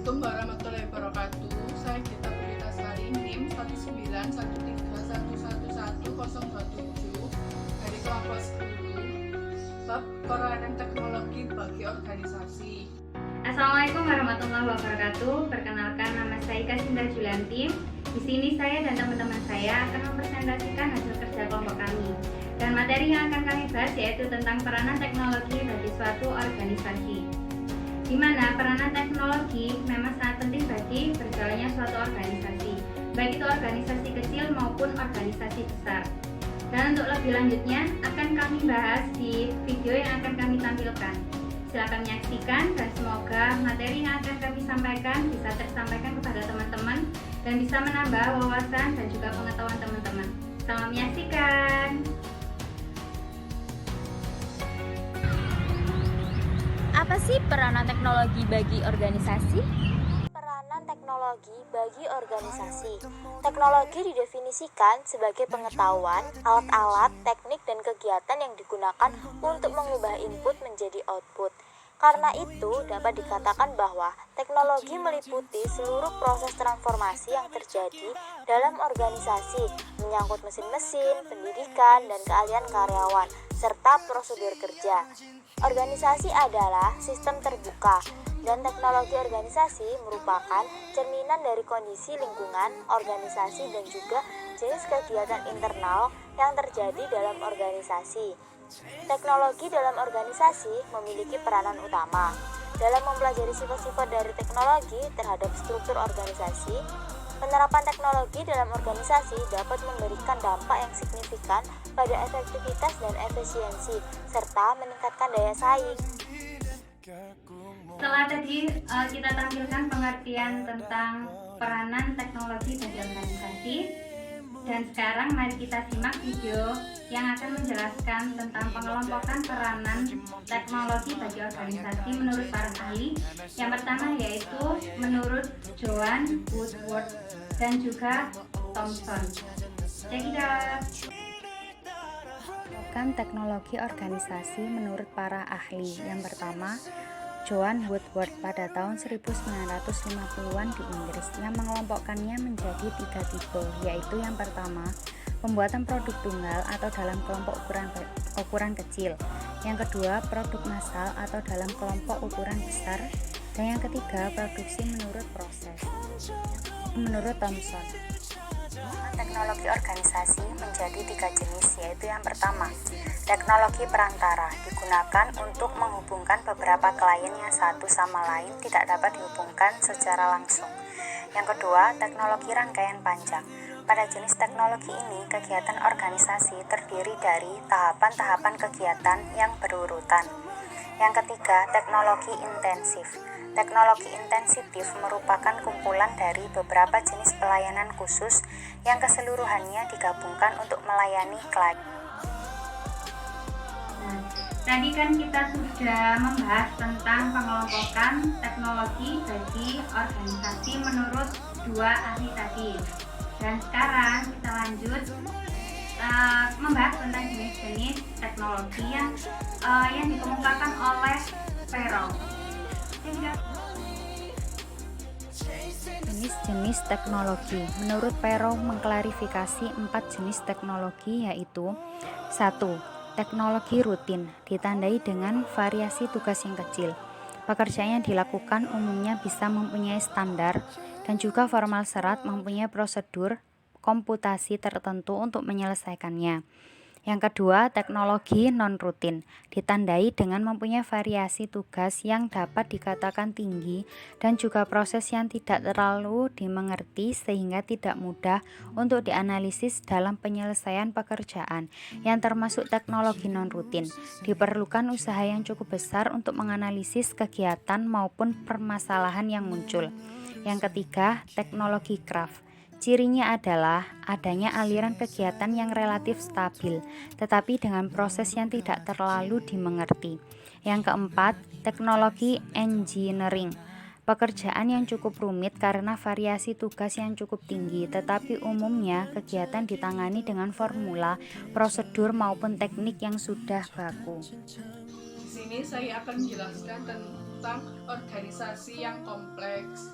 Assalamualaikum warahmatullahi wabarakatuh. Saya Gita Pulitasari, NIM 19131111027 dari kelompok 10, bab peranan teknologi bagi organisasi. Assalamualaikum warahmatullahi wabarakatuh. Perkenalkan, nama saya Ika Sinta Julianti. Di sini saya dan teman-teman saya akan mempresentasikan hasil kerja kelompok kami. Dan materi yang akan kami bahas yaitu tentang peranan teknologi bagi suatu organisasi. Di mana peranan teknologi memang sangat penting bagi berjalannya suatu organisasi, baik itu organisasi kecil maupun organisasi besar. Dan untuk lebih lanjutnya akan kami bahas di video yang akan kami tampilkan. Silakan menyaksikan dan semoga materi yang akan kami sampaikan bisa tersampaikan kepada teman-teman dan bisa menambah wawasan dan juga pengetahuan teman-teman. Selamat menyaksikan. Apa sih peranan teknologi bagi organisasi? Peranan teknologi bagi organisasi. Teknologi didefinisikan sebagai pengetahuan, alat-alat, teknik, dan kegiatan yang digunakan untuk mengubah input menjadi output. Karena itu, dapat dikatakan bahwa teknologi meliputi seluruh proses transformasi yang terjadi dalam organisasi, menyangkut mesin-mesin, pendidikan, dan keahlian karyawan, serta prosedur kerja. Organisasi adalah sistem terbuka, dan teknologi organisasi merupakan cerminan dari kondisi lingkungan, organisasi, dan juga jenis kegiatan internal yang terjadi dalam organisasi. Teknologi dalam organisasi memiliki peranan utama dalam mempelajari sifat-sifat dari teknologi terhadap struktur organisasi. Penerapan teknologi dalam organisasi dapat memberikan dampak yang signifikan pada efektivitas dan efisiensi, serta meningkatkan daya saing. Setelah tadi kita tampilkan pengertian tentang peranan teknologi bagi organisasi, dan sekarang mari kita simak video yang akan menjelaskan tentang pengelompokan peranan teknologi bagi organisasi menurut para ahli. Yang pertama yaitu menurut Joan Woodward dan juga Thomson. Check it out. Teknologi organisasi menurut para ahli. Yang pertama, Joan Woodward pada tahun 1950-an di Inggris yang mengelompokkannya menjadi 3 tipe, yaitu yang pertama, pembuatan produk tunggal atau dalam kelompok ukuran kecil, yang kedua, produk massal atau dalam kelompok ukuran besar, dan yang ketiga, produksi menurut proses. Menurut Thomson, teknologi organisasi menjadi 3 jenis, yaitu yang pertama, teknologi perantara digunakan untuk menghubungkan beberapa klien yang satu sama lain tidak dapat dihubungkan secara langsung. Yang kedua, teknologi rangkaian panjang. Pada jenis teknologi ini, kegiatan organisasi terdiri dari tahapan-tahapan kegiatan yang berurutan. Yang ketiga, teknologi intensif. Teknologi intensif merupakan kumpulan dari beberapa jenis pelayanan khusus yang keseluruhannya digabungkan untuk melayani klien. Tadi kan kita sudah membahas tentang pengelompokan teknologi bagi organisasi menurut 2 ahli tadi. Dan sekarang kita lanjut membahas tentang jenis-jenis teknologi yang dikemukakan oleh Perrow. Jenis-jenis teknologi. Menurut Perrow mengklarifikasi 4 jenis teknologi, yaitu 1. Teknologi rutin ditandai dengan variasi tugas yang kecil. Pekerjaan yang dilakukan umumnya bisa mempunyai standar dan juga formal serat mempunyai prosedur komputasi tertentu untuk menyelesaikannya. Yang kedua, teknologi non-rutin ditandai dengan mempunyai variasi tugas yang dapat dikatakan tinggi dan juga proses yang tidak terlalu dimengerti sehingga tidak mudah untuk dianalisis dalam penyelesaian pekerjaan. Yang termasuk teknologi non-rutin, diperlukan usaha yang cukup besar untuk menganalisis kegiatan maupun permasalahan yang muncul. Yang ketiga, teknologi craft. Cirinya adalah adanya aliran kegiatan yang relatif stabil, tetapi dengan proses yang tidak terlalu dimengerti. Yang keempat, teknologi engineering. Pekerjaan yang cukup rumit karena variasi tugas yang cukup tinggi, tetapi umumnya kegiatan ditangani dengan formula, prosedur maupun teknik yang sudah baku. Di sini saya akan menjelaskan tentang organisasi yang kompleks.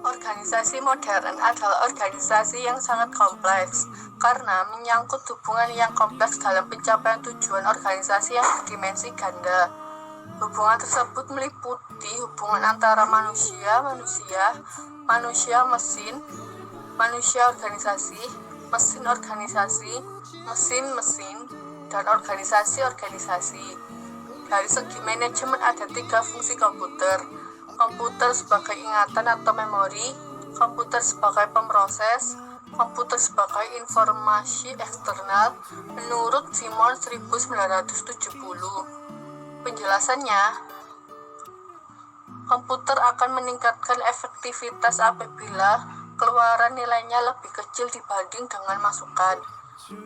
Organisasi modern adalah organisasi yang sangat kompleks karena menyangkut hubungan yang kompleks dalam pencapaian tujuan organisasi yang berdimensi ganda. Hubungan tersebut meliputi hubungan antara manusia-mesin, manusia-organisasi, mesin-organisasi, mesin-mesin, dan organisasi-organisasi. Dari segi manajemen ada 3 fungsi komputer. Komputer sebagai ingatan atau memori, komputer sebagai pemroses, komputer sebagai informasi eksternal menurut Simon 1970. Penjelasannya, komputer akan meningkatkan efektivitas apabila keluaran nilainya lebih kecil dibanding dengan masukan.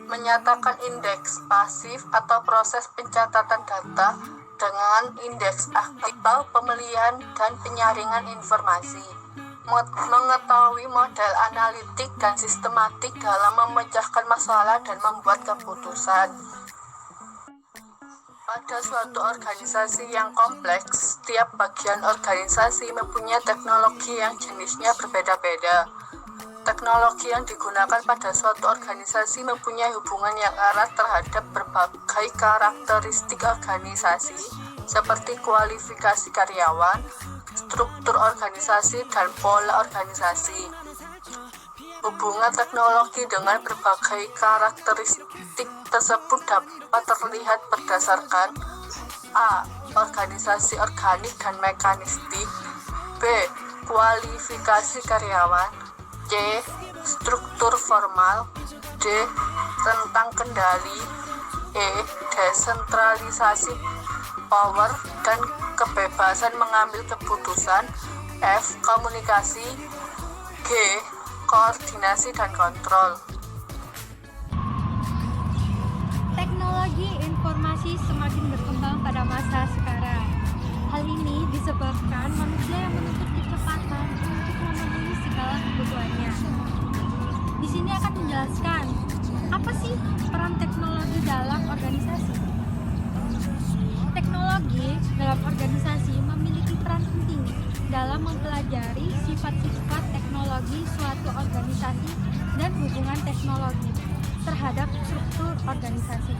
Menyatakan indeks pasif atau proses pencatatan data dengan indeks aktif atau pemilihan dan penyaringan informasi. Mengetahui model analitik dan sistematik dalam memecahkan masalah dan membuat keputusan. Pada suatu organisasi yang kompleks, setiap bagian organisasi mempunyai teknologi yang jenisnya berbeda-beda. Teknologi yang digunakan pada suatu organisasi mempunyai hubungan yang erat terhadap berbagai karakteristik organisasi, seperti kualifikasi karyawan, struktur organisasi, dan pola organisasi. Hubungan teknologi dengan berbagai karakteristik tersebut dapat terlihat berdasarkan A. Organisasi organik dan mekanistik, B. Kualifikasi karyawan, C. Struktur formal, D. Rentang kendali, E. Desentralisasi power dan kebebasan mengambil keputusan, F. Komunikasi, G. Koordinasi dan kontrol. Teknologi informasi semakin berkembang pada masa sekarang. Hal ini disebabkan manusia yang menuntut kecepatan untuk memenuhi segala kebutuhannya. Di sini akan menjelaskan apa sih peran teknologi dalam organisasi. Teknologi dalam organisasi memiliki peran penting dalam mempelajari sifat-sifat teknologi suatu organisasi dan hubungan teknologi terhadap struktur organisasi.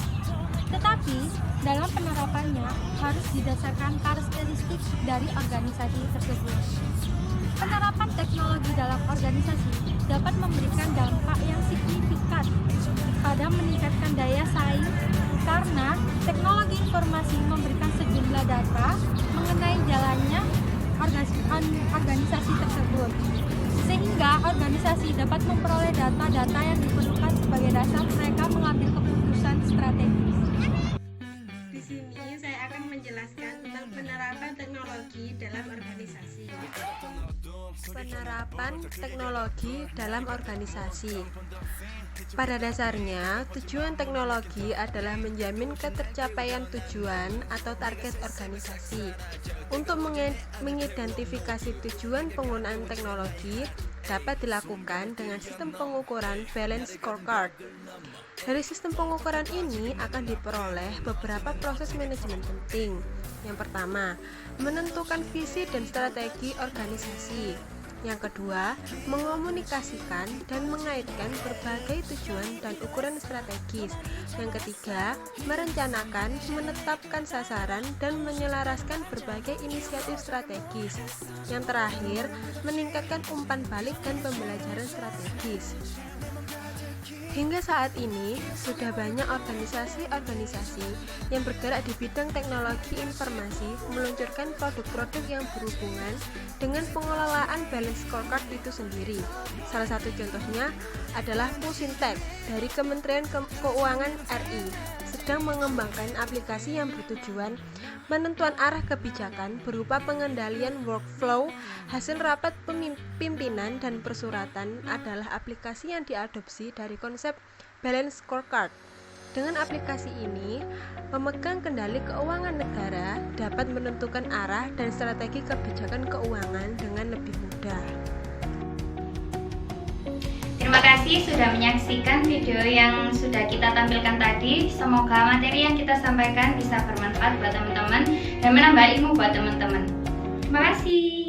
Tetapi, dalam penerapannya harus didasarkan karakteristik dari organisasi tersebut. Penerapan teknologi dalam organisasi dapat memberikan dampak yang signifikan pada meningkatkan daya saing karena teknologi informasi memberikan sejumlah data mengenai jalannya organisasi tersebut, sehingga organisasi dapat memperoleh data-data yang diperlukan sebagai dasar mereka mengambil keputusan strategis. Di sini saya akan menjelaskan tentang penerapan teknologi dalam organisasi. Penerapan teknologi dalam organisasi. Pada dasarnya, tujuan teknologi adalah menjamin ketercapaian tujuan atau target organisasi. Untuk mengidentifikasi tujuan penggunaan teknologi dapat dilakukan dengan sistem pengukuran balance scorecard. Dari sistem pengukuran ini akan diperoleh beberapa proses manajemen penting. Yang pertama, menentukan visi dan strategi organisasi. Yang kedua, mengomunikasikan dan mengaitkan berbagai tujuan dan ukuran strategis. Yang ketiga, merencanakan, menetapkan sasaran, dan menyelaraskan berbagai inisiatif strategis. Yang terakhir, meningkatkan umpan balik dan pembelajaran strategis. Hingga saat ini, sudah banyak organisasi-organisasi yang bergerak di bidang teknologi informasi meluncurkan produk-produk yang berhubungan dengan pengelolaan balance scorecard itu sendiri. Salah satu contohnya adalah Pusintek dari Kementerian Keuangan RI sedang mengembangkan aplikasi yang bertujuan penentuan arah kebijakan berupa pengendalian workflow. Hasil rapat pimpinan dan persuratan adalah aplikasi yang diadopsi dari konsep balance scorecard. Dengan aplikasi ini, pemegang kendali keuangan negara dapat menentukan arah dan strategi kebijakan keuangan dengan lebih mudah. Terima kasih kasih sudah menyaksikan video yang sudah kita tampilkan tadi. Semoga materi yang kita sampaikan bisa bermanfaat buat teman-teman dan menambah ilmu buat teman-teman. Terima kasih.